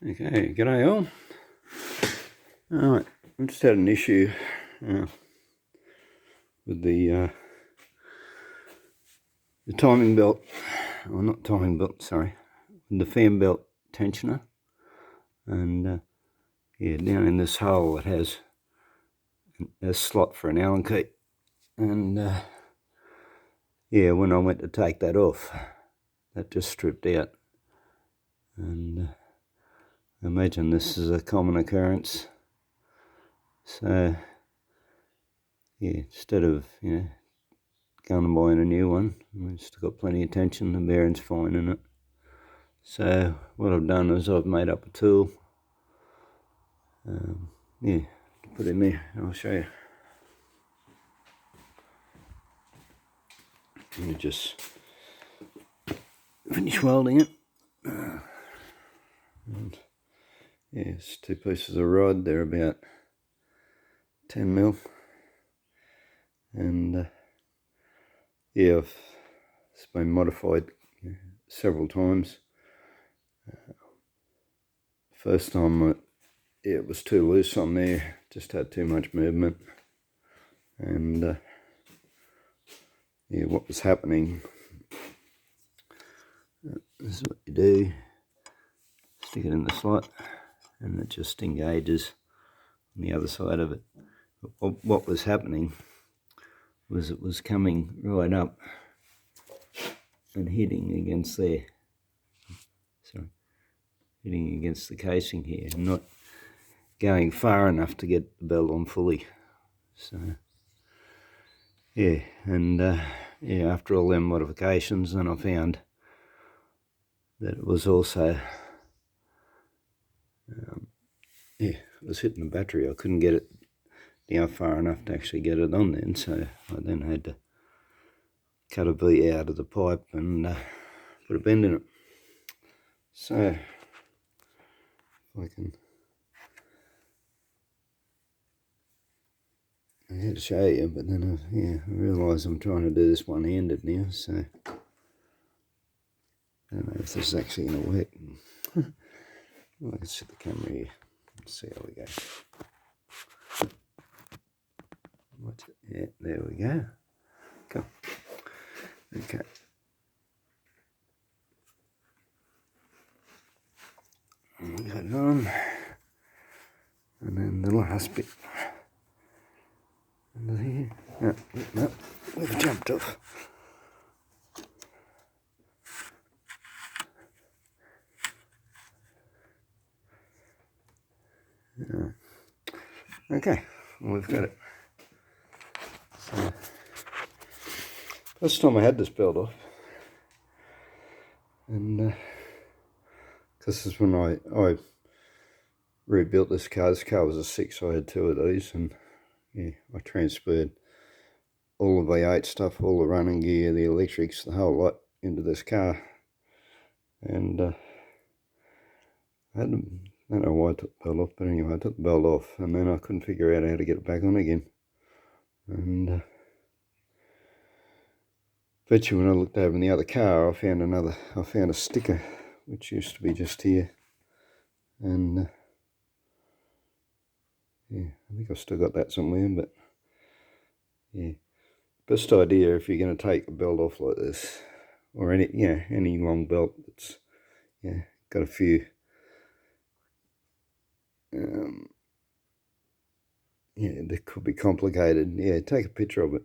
Okay, g'day all. Alright, I just had an issue with the timing belt, or not timing belt, sorry, with the fan belt tensioner. And yeah, down in this hole it has a slot for an Allen key. And yeah, when I went to take that off, that just stripped out. And I imagine this is a common occurrence. So yeah, instead of going and buying a new one, we've still got plenty of tension, the bearing's fine in it. So what I've done is I've made up a tool, yeah, to put in there. I'll show you. Let me just finish welding it. And yeah, it's two pieces of rod. They're about 10 mil, and yeah, it's been modified several times. First time it was too loose on there, just had too much movement. And yeah, what was happening, this is what you do, stick it in the slot and it just engages on the other side of it. But what was happening was it was coming right up and hitting against there, sorry, hitting against the casing here and not going far enough to get the belt on fully. So yeah, and yeah, after all them modifications, then I found that it was also yeah, it was hitting the battery. I couldn't get it down far enough to actually get it on then, so I then had to cut a V out of the pipe and put a bend in it. So if I can, I had to show you, but then I realise I'm trying to do this one-handed now, so I don't know if this is actually going to work. Well, let's set the camera here and see how we go. Yeah, there we go. Cool. Okay. And we got it on. And then the last bit under here. No, we've jumped off. Okay, well, we've got it. So, first time I had this belt off, and this is when I rebuilt this car. This car was a 6, so I had 2 of these, and yeah, I transferred all the V8 stuff, all the running gear, the electrics, the whole lot into this car. And I don't know why I took the belt off, but anyway, I took the belt off, and then I couldn't figure out how to get it back on again. And eventually, when I looked over in the other car, I found a sticker which used to be just here, and yeah, I think I've still got that somewhere. But yeah, best idea if you're going to take a belt off like this, or any long belt that's got a few that could be complicated. Yeah, take a picture of it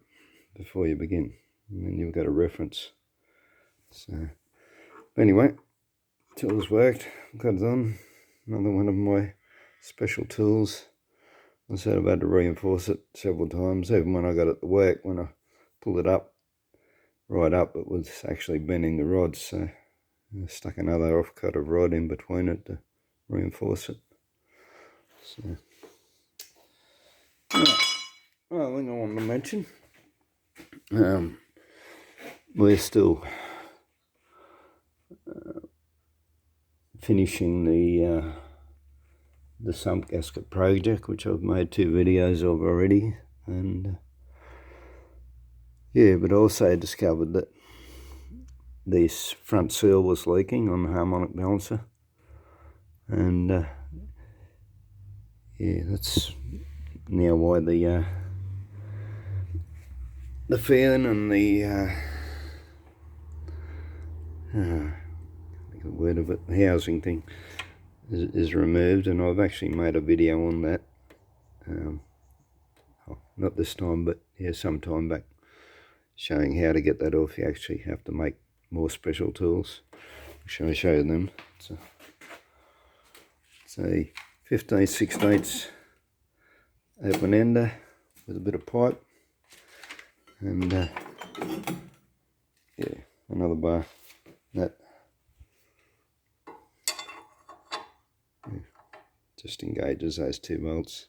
before you begin, and then you've got a reference. So anyway, tools worked, got it on. Another one of my special tools. I said I've had to reinforce it several times, even when I got it to work. When I pulled it up, right up, it was actually bending the rods, so I stuck another off-cut of rod in between it to reinforce it. So, well, thing I wanted to mention, we're still finishing the sump gasket project, which I've made 2 videos of already, and yeah, but I also discovered that this front seal was leaking on the harmonic balancer, And yeah, that's now why the fan and the the word of it, the housing thing is removed, and I've actually made a video on that. Not this time, but yeah, some time back, showing how to get that off. You actually have to make more special tools. Shall I show them? It's a 15/16 open ender with a bit of pipe, and yeah, another bar that just engages those 2 bolts,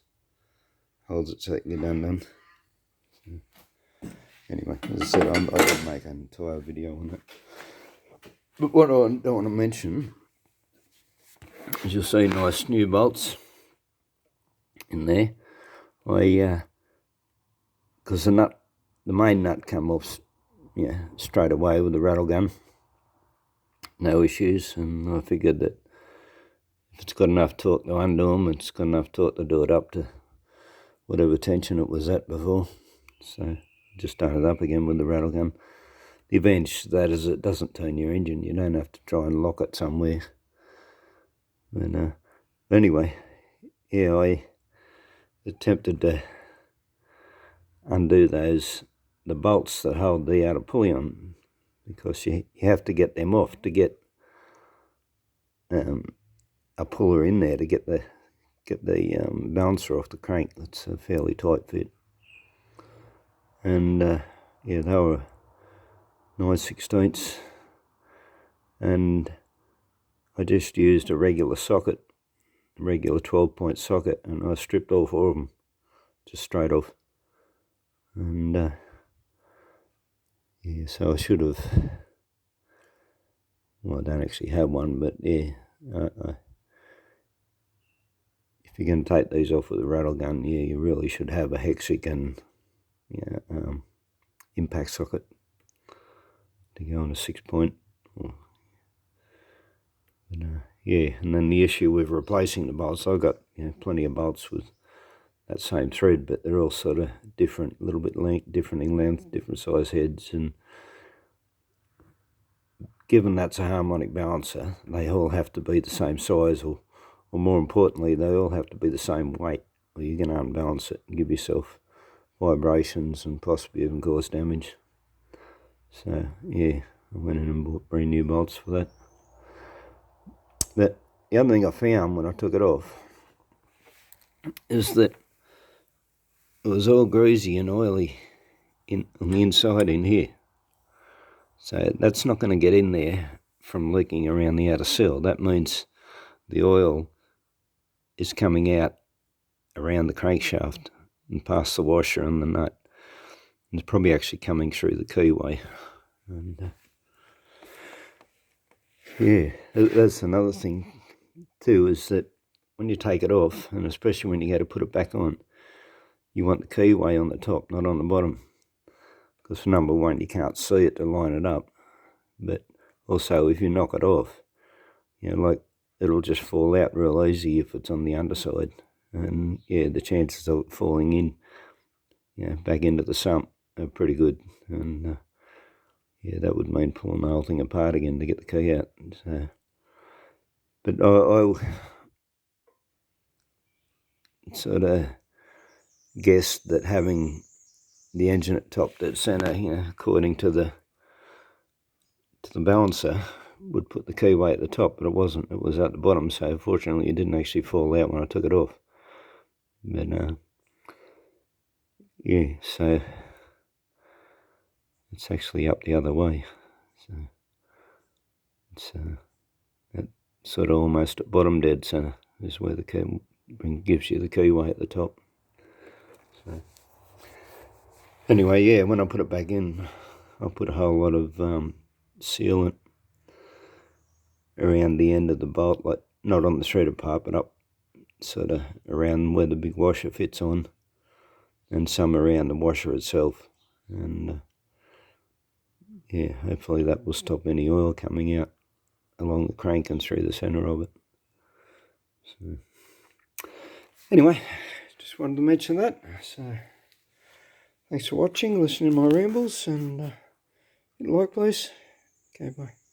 holds it so it can get undone. So, anyway, as I said, I would make an entire video on it. But what I don't want to mention is you'll see nice new bolts in there. Because the main nut come off, yeah, straight away with the rattle gun, no issues, and I figured that if it's got enough torque to undo them, it's got enough torque to do it up to whatever tension it was at before. So just start it up again with the rattle gun. The advantage to that is it doesn't turn your engine. You don't have to try and lock it somewhere. But anyway, yeah, I attempted to undo the bolts that hold the outer pulley on, because you have to get them off to get a puller in there to get the balancer off the crank. That's a fairly tight fit. And yeah, they were 9/16, and I just used a regular socket, regular 12-point socket, and I stripped all 4 of them just straight off. And yeah, so I should have, well, I don't actually have one, but yeah, if you're going to take these off with a rattle gun, yeah, you really should have a hexic and impact socket to go on a 6-point. Yeah, and then the issue with replacing the bolts, I've got plenty of bolts with that same thread, but they're all sort of different, a little bit different in length, different size heads, and given that's a harmonic balancer, they all have to be the same size, or more importantly, they all have to be the same weight, or you're going to unbalance it and give yourself vibrations and possibly even cause damage. So yeah, I went in and bought brand new bolts for that. But the other thing I found when I took it off is that it was all greasy and oily on the inside in here. So that's not going to get in there from leaking around the outer seal. That means the oil is coming out around the crankshaft and past the washer and the nut. And it's probably actually coming through the keyway. And yeah, that's another thing too, is that when you take it off, and especially when you go to put it back on, you want the keyway on the top, not on the bottom. Because for number one, you can't see it to line it up. But also, if you knock it off, like, it'll just fall out real easy if it's on the underside. And yeah, the chances of it falling in, back into the sump are pretty good. And yeah, that would mean pulling the whole thing apart again to get the key out. So, but I sort of guessed that having the engine at top dead center, according to the balancer, would put the keyway at the top, but it wasn't. It was at the bottom, so fortunately it didn't actually fall out when I took it off. But yeah, so it's actually up the other way. So it's that sort of almost at bottom dead center is where the key gives you the keyway at the top. So anyway, yeah, when I put it back in, I put a whole lot of sealant around the end of the bolt, like not on the threaded part, but up sort of around where the big washer fits on, and some around the washer itself. And yeah, hopefully that will stop any oil coming out along the crank and through the center of it. So anyway, just wanted to mention that. So thanks for watching, listening to my rambles, and hit like, please. Okay, bye.